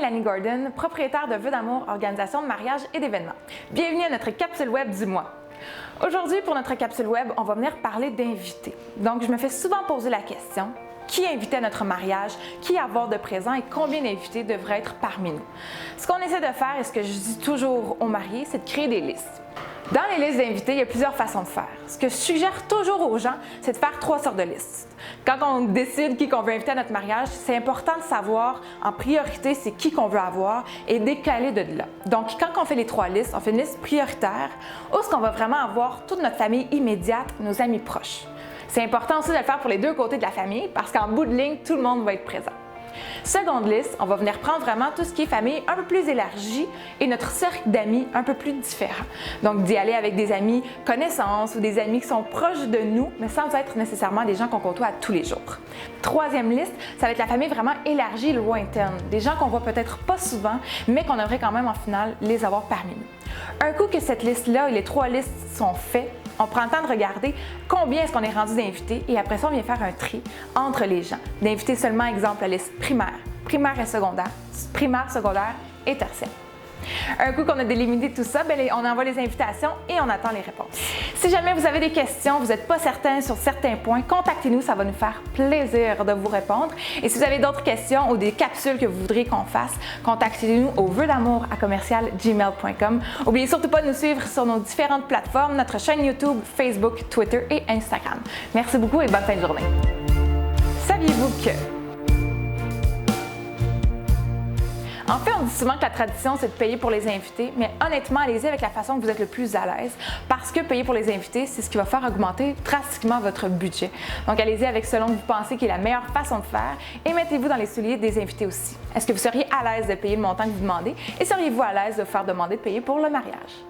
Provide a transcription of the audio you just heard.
Mélanie Gordon, propriétaire de Vœux d'amour, organisation de mariage et d'événements. Bienvenue à notre capsule web du mois. Aujourd'hui, pour notre capsule web, on va venir parler d'invités. Donc, je me fais souvent poser la question, qui inviter à notre mariage, qui avoir de présent et combien d'invités devraient être parmi nous. Ce qu'on essaie de faire et ce que je dis toujours aux mariés, c'est de créer des listes. Dans les listes d'invités, il y a plusieurs façons de faire. Ce que je suggère toujours aux gens, c'est de faire 3 sortes de listes. Quand on décide qui qu'on veut inviter à notre mariage, c'est important de savoir en priorité c'est qui qu'on veut avoir et décaler de là. Donc, quand on fait les 3 listes, on fait une liste prioritaire où est-ce qu'on va vraiment avoir toute notre famille immédiate, nos amis proches. C'est important aussi de le faire pour les 2 côtés de la famille parce qu'en bout de ligne, tout le monde va être présent. Seconde liste, on va venir prendre vraiment tout ce qui est famille un peu plus élargie et notre cercle d'amis un peu plus différent. Donc d'y aller avec des amis connaissances ou des amis qui sont proches de nous, mais sans être nécessairement des gens qu'on côtoie tous les jours. Troisième liste, ça va être la famille vraiment élargie, lointaine. Des gens qu'on voit peut-être pas souvent, mais qu'on aimerait quand même en finale les avoir parmi nous. Un coup que cette liste-là et les 3 listes sont faites, on prend le temps de regarder combien est-ce qu'on est rendu d'invités et après ça, on vient faire un tri entre les gens. D'inviter seulement, exemple, la liste primaire et secondaire et tertiaire. Un coup qu'on a délimité tout ça, on envoie les invitations et on attend les réponses. Si jamais vous avez des questions, vous n'êtes pas certain sur certains points, contactez-nous, ça va nous faire plaisir de vous répondre. Et si vous avez d'autres questions ou des capsules que vous voudriez qu'on fasse, contactez-nous au vœuxdamour@gmail.com. N'oubliez surtout pas de nous suivre sur nos différentes plateformes, notre chaîne YouTube, Facebook, Twitter et Instagram. Merci beaucoup et bonne fin de journée. Saviez-vous que... En fait, on dit souvent que la tradition, c'est de payer pour les invités, mais honnêtement, allez-y avec la façon que vous êtes le plus à l'aise parce que payer pour les invités, c'est ce qui va faire augmenter drastiquement votre budget. Donc, allez-y avec selon que vous pensez qui est la meilleure façon de faire et mettez-vous dans les souliers des invités aussi. Est-ce que vous seriez à l'aise de payer le montant que vous demandez et seriez-vous à l'aise de vous faire demander de payer pour le mariage?